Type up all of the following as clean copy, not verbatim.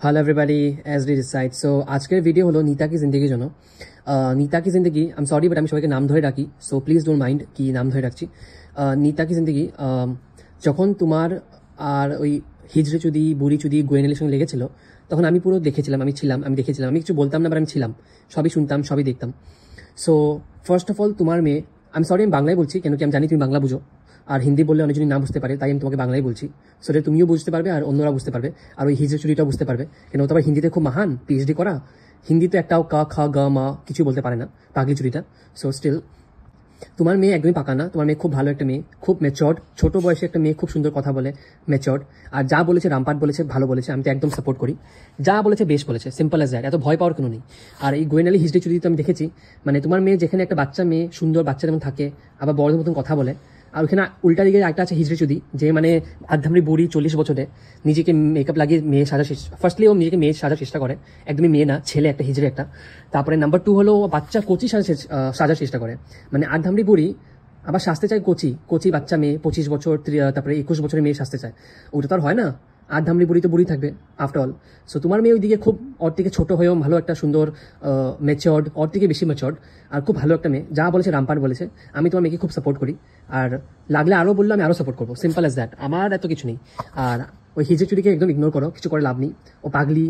Hello everybody as the decide so আজকের video হলো নীতা কি জিন্দগির জন্য। নীতা কি জিন্দগি আই এম সরি বাট আমি সবাইকে নাম ধরে ডাকি, সো প্লিজ ডোন্ট মাইন্ড কি নাম ধরে ডাকছি। নীতা কি জিন্দগি যখন তোমার আর ওই হিজড়ে চুদি বুড়ি চুদি গোয়েনেলের সঙ্গে লেগেছিল তখন আমি পুরো দেখেছিলাম, আমি দেখেছিলাম, আমি কিছু বলতাম না, বাট আমি ছিলাম, সবই শুনতাম, সবই দেখতাম। সো ফার্স্ট অফ অল তোমার মেয়ে, আমি সরি আমি বাংলায় বলছি কেন কি আমি জানি তুমি বাংলা বুঝো, আর হিন্দি বললে অনেকজনই না বুঝতে পারে, তাই আমি তোমাকে বাংলায় বলছি। সো এটা তুমিও বুঝতে পারবে আর অন্যরা বুঝতে পারবে, আর ওই হিজড়ে চুরিটাও বুঝতে পারবে, কেন ও তো আবার হিন্দিতে খুব মহান, পিএইচডি করা, হিন্দিতে একটাও কা খা গা মা কিছু বলতে পারে না, পাগলি চুরিটা। সো স্টিল তোমার মেয়ে একদমই পাকা না, তোমার মেয়ে খুব ভালো একটা মেয়ে, খুব ম্যাচিওর্ড, ছোট বয়সে একটা মেয়ে, খুব সুন্দর কথা বলে, ম্যাচিওর্ড। আর যা বলেছে রামপাট বলেছে ভালো বলেছে, আমি তো একদম সাপোর্ট করি, যা বলেছে বেশ বলেছে, সিম্পল অ্যাজ দ্যাট, এত ভয় পাওয়ার কোনো নেই। আর এই গোয়েনালি হিজড়ে চুরি তো আমি দেখেছি, মানে তোমার মেয়ে যেখানে একটা বাচ্চা মেয়ে সুন্দর বাচ্চা যেমন থাকে আবার বড়দের মতন কথা বলে, আর ওখানে উল্টা দিকে একটা আছে হিজড়ে চুদি, যে মানে আধামরি বুড়ি 40 বছরে নিজেকে মেকআপ লাগিয়ে মেয়ে সাজার ফার্স্টলি ও নিজেকে মেয়ে সাজার চেষ্টা করে, একদমই মেয়ে না, ছেলে একটা, হিজড়ে একটা। তারপরে নাম্বার 2 হলো বাচ্চা কোচি সাজার চেষ্টা করে, মানে আধামরি বুড়ি আবার সাজতে চায় কোচি, কোচি বাচ্চা মেয়ে 25 বছর, তারপরে 21 বছরের মেয়ে সাজতে চায়, ওটা তো আর হয় না, আর ধামড়ি বুড়ি তো বুড়ি থাকবে আফটার অল। সো তোমার মেয়ে ওইদিকে খুব ওর থেকে ছোট হয়েও ভালো একটা সুন্দর ম্যাচিওর্ড, ওর থেকে বেশি ম্যাচিওর্ড, আর খুব ভালো একটা মেয়ে, যা বলেছে রামপাট বলেছে, আমি তোমার মেয়েকে খুব সাপোর্ট করি, আর লাগলে আরও বললে আমি আরও সাপোর্ট করবো, সিম্পল অ্যাজ দ্যাট, আমার এত কিছু নেই। আর ওই হিজে চুরিকে একদম ইগনোর করো, কিছু করে লাভ নেই, ও পাগলি,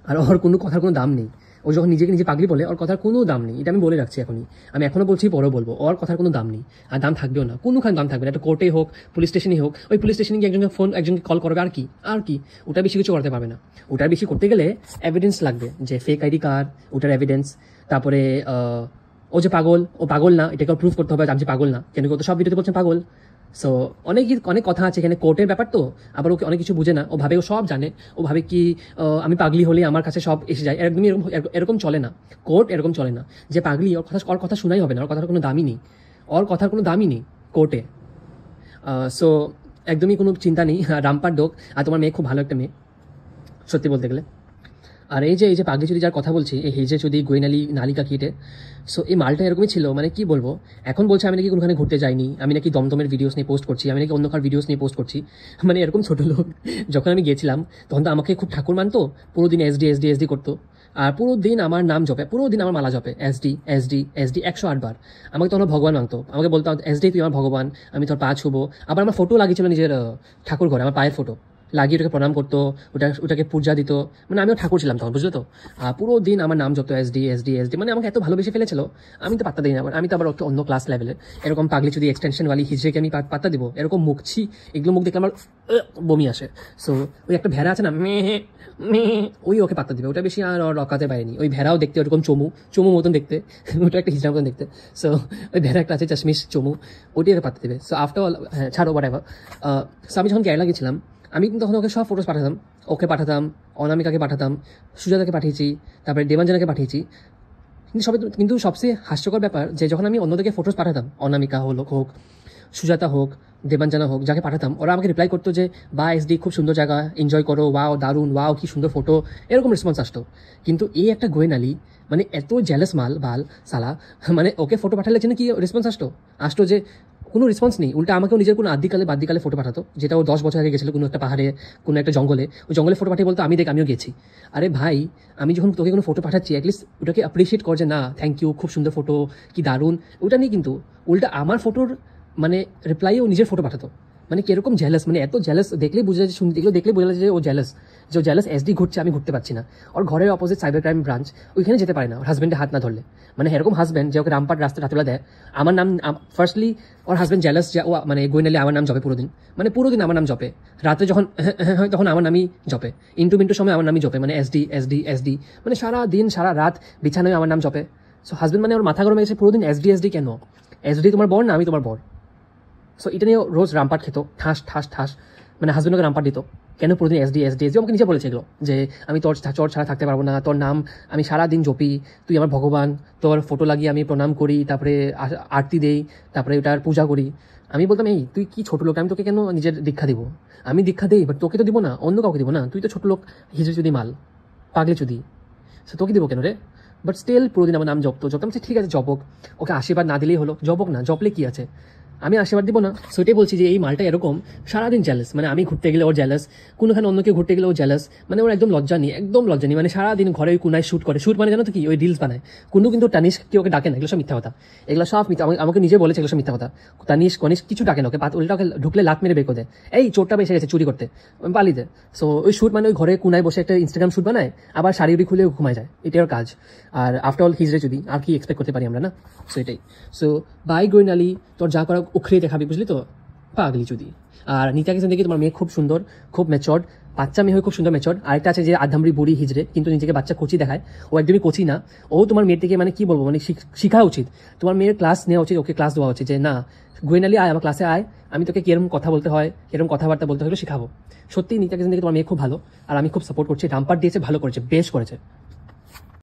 আর ওর কোনো কথার কোনো দাম নেই, ও যখন নিজেকে নিজে পাগলি বলে ওর কথার কোনো দাম নেই, এটা আমি বলে রাখছি এখনই, আমি এখনো বলছি পরেও বলবো, ওর কথার কোনো দাম নেই, আর দাম থাকবেও না, কোনোখানে দাম থাকবে না, একটা কোর্টে হোক, পুলিশ স্টেশনে হোক, ওই পুলিশ স্টেশনে গিয়ে একজনকে কল করবে, আর কি ওটা বেশি কিছু করতে পারবে না। ওটার বেশি করতে গেলে এভিডেন্স লাগবে, যে ফেক আইডি কার্ড, ওটার এভিডেন্স, তারপরে ও যে পাগল, ও পাগল না এটাকে প্রুভ করতে হবে, আমি যে পাগল না, কেন কি ও তো সব ভিডিওতে বলছেন পাগল। সো অনেক কথা আছে এখানে, কোর্টের ব্যাপার তো, আবার ওকে অনেক কিছু বুঝে না, ও ভাবে ও সব জানে, ও ভাবে কি আমি পাগলি হলে আমার কাছে সব এসে যায়, একদমই এরকম চলে না, কোর্ট এরকম চলে না, যে পাগলি ওর কথা শোনাই হবে না, ওর কথার কোনো দামই নেই, কোর্টে। সো একদমই কোনো চিন্তা নেই, রামপার ডোক, আর তোমার মেয়ে খুব ভালো একটা মেয়ে সত্যি বলতে গেলে। আর এই যে পাগলি চুরি যার কথা বলছি, এই হেজে চুদি গোয়েনালি নালিকা কিটে, সো এই মালটা এরকমই ছিল, মানে কি বলবো, এখন বলছে আমি নাকি কোনখানে ঘুরতে যাইনি, আমি নাকি দমদমের ভিডিওস নিয়ে পোস্ট করছি, আমি নাকি অন্য কার ভিডিওস নিয়ে পোস্ট করছি, মানে এরকম ছোট লোক। যখন আমি গিয়েছিলাম তখন তো আমাকে খুব ঠাকুর মানতো, পুরো দিন এসডি করতো, আর পুরো দিন আমার নাম জপে, পুরো দিন আমার মালা জপে, এসডি 108 বার, আমাকে তখন ভগবান মানতো, আমাকে বলতো এসডি তুই আমার ভগবান, আমি তোর পা ছুবো, আবার আমার ফটো লাগিয়েছিল নিজের ঠাকুর ঘরে, আমার পায়ের ফটো লাগিয়ে ওটাকে প্রণাম করতো, ওটাকে পূজা দিত, মানে আমিও ঠাকুর ছিলাম তখন, বুঝলো তো। পুরো দিন আমার নাম জপতো এসডি, মানে আমাকে এত ভালোবেসে ফেলেছিল, আমি তো পাত্তা দিই না, আমি তো আবার অন্য ক্লাস লেভেলের, এরকম পাগলি যদি এক্সটেনশনওয়ালি হিজড়েকে আমি পাত্তা দিব, এরকম মুখছি, এগুলো মুখ দেখলে আমার বমি আসে। সো ওই একটা ভেড়া আছে না, ওই ওকে পাত্তা দিবে, ওটা বেশি আর রকাতে পারেনি, ওই ভেড়াও দেখতে ওরকম চমু মতন দেখতে, ওটা একটা হিজড়া মতন দেখতে। সো ওই ভেড়া একটা আছে চশমিশ চমু, ওটি ওকে পাত্তা দেবে। সো আফটার অল, হ্যাঁ ছাড়ো whatever। সো আমি যখন কেরালা গেছিলাম, আমি কিন্তু তখন ওকে সব ফটোস পাঠাতাম, ওকে পাঠাতাম, অনামিকাকে পাঠাতাম, সুজাতাকে পাঠিয়েছি, তারপরে দেবাঞ্জনাকে পাঠিয়েছি, কিন্তু সবচেয়ে হাস্যকর ব্যাপার যে যখন আমি অন্যদেরকে ফটোস পাঠাতাম, অনামিকা হোক, সুজাতা হোক, দেবাঞ্জনা হোক, যাকে পাঠাতাম ওরা আমাকে রিপ্লাই করতো যে বা এসডি খুব সুন্দর জায়গা, এনজয় করো, ওয়াও দারুণ, ওয়াও কি সুন্দর ফটো, এরকম রেসপন্স আসতো। কিন্তু এই একটা গোয়েনালি, মানে এত জেলাস বাল সালা, মানে ওকে ফটো পাঠালে যেন কি রেসপন্স আসতো যে কোনো রেসপন্স নেই, উল্টা আমাকেও নিজের কোনো বাদ্যিকালে ফটো পাঠাতো, যেটা ও 10 বছর আগে গেছিলো কোনো একটা পাহাড়ে, কোনো একটা জঙ্গলে, ওই জঙ্গলে ফটো পাঠিয়ে বলতো আমিও গেছি। আরে ভাই, আমি যখন তোকে কোনো ফটো পাঠাচ্ছি অ্যাটলিস্ট ওটাকে অ্যাপ্রিসিয়েট কর, যে না থ্যাংক ইউ, খুব সুন্দর ফটো, কি দারুণ, ওটা নেই, কিন্তু উল্টা আমার ফটোর মানে রিপ্লাইও নিজের ফটো পাঠাতো, মানে কিরকম জেলাস, মানে এত জেলাস, দেখলেই বোঝা যায়, এগুলো দেখলেই বোঝা যায় যে ও জেলাস এসডি ঘুরছে, আমি ঘুরতে পারছি না। ওর ঘরের অপোজিট সাইবার ক্রাইম ব্রাঞ্চ, ওইখানে যেতে পারে না ওর হাজব্যান্ডের হাত না ধরলে, মানে এরকম হাজব্যান্ড যে ওকে রামপাট রাস্তা রাতবেলা দেয়, আমার নাম ফার্স্টলি ওর হাজব্যান্ড জেলাস, যে ও মানে গোয়েনালি আমার নাম জপে পুরো দিন আমার নাম জপে, রাতে যখন হয় তখন আমার নামই জপে, ইন্টু সময় আমার নামই জপে, মানে এসডি, মানে সারা দিন সারা রাত বিছানায় আমার নাম জপে। সো হাজব্যান্ড মানে ওর মাথা গরমে গেছে, পুরো দিন এসডি কেন, এসডি তোমার বর না আমি তোমার বর। সো এটা নিয়ে রোজ রামপাট খেত, ঠাস, মানে হাজবেন্ডকে রামপাট দিত, কেন প্রতিদিন এসডি আমাকে নিজে বলেছে এগুলো, যে আমি তোর ছাড়া থাকতে পারবো না, তোর নাম আমি সারা দিন জপি, তুই আমার ভগবান, তোর ফটো লাগিয়ে আমি প্রণাম করি, তারপরে আরতি দেই, তারপরে ওটার পূজা করি। আমি বলতাম এই তুই কি ছোট লোক, আমি তোকে কেন নিজের দীক্ষা দিব, আমি দীক্ষা দিই বাট তোকে তো দিব না, অন্য কাউকে দিব না, তুই তো ছোট লোক, হিজড়ে চুদি মাল, পাগলে চুদি, সো তোকে দিব কেন রে। বাট স্টিল পুরোদিন আমার নাম জপতো, ঠিক আছে জপক, ওকে আশীর্বাদ না দিলেই হলো, জপক না, জপলে কি আছে, আমি আশীর্বাদ দিব না, সেটাই বলছি যে এই মালটা এরকম সারাদিন জেলাস, মানে আমি ঘুরতে গেলে ওর জেলাস, কোনোখানে অন্য কেউ ঘুরতে গেলে ও জেলাস, মানে ওর একদম লজ্জা নেই, একদম লজ্জা নেই, মানে সারাদিন ঘরে ওই কোনায় শ্যুট করে, শ্যুট মানে জানো তো কি, ওই রিলস বানায়। কিন্তু তানিশ কি ওকে ডাকে না, এগুলো সব মিথ্যা কথা, এগুলো সব মিথ্যা, আমাকে নিজে বলেছে এগুলো সব মিথ্যা কথা। তানিশ কনিশ কিছু ডাকে না ওকে, উল্টা ওকে ঢুকলে লাত মেরে বের করে দেয়, এই চোরটা এসে গেছে চুরি করতে, পালিয়ে দেয়। সো ওই শ্যুট মানে ওই ঘরে কোনায় বসে একটা ইনস্টাগ্রাম শ্যুট বানায়, আবার শাড়ি উড়ি খুলে ঘুমায় যায়, এটাই ওর কাজ। আর আফটার অল হিজড়ে যদি আর কি এক্সপেক্ট করতে পারি আমরা, না? সো এটাই। সো বাই গোয়েনালি, তোর যা করা উখড়ে দেখাবি, বুঝলি তো, পাগলি যদি। আর নিতাকে জিন্দেগি তোমার মেয়ে খুব সুন্দর, খুব ম্যাচর্ড, বাচ্চা মেয়ে হয়ে খুব সুন্দর ম্যাচর্ড। আরেকটা আছে যে আধামরি বুড়ি হিজড়ে, কিন্তু নিজেকে বাচ্চা কোচি দেখায়, ও একদমই কোচি না। ও তোমার মেয়ের থেকে মানে কি বলবো, মানে শিখা উচিত, তোমার মেয়ের ক্লাস নেওয়া উচিত, ওকে ক্লাস দেওয়া উচিত যে না গোয়েনালি আয় আমার ক্লাসে আয়, আমি তোকে কিরকম কথা বলতে হয়, কিরকম কথাবার্তা বলতে হয় শিখাবো। সত্যি নিতাকে জিন্দেগি তোমার মেয়ে খুব ভালো, আর আমি খুব সাপোর্ট করছি, ডাম্পার দিয়েছে, ভালো করেছে, বেশ করেছে।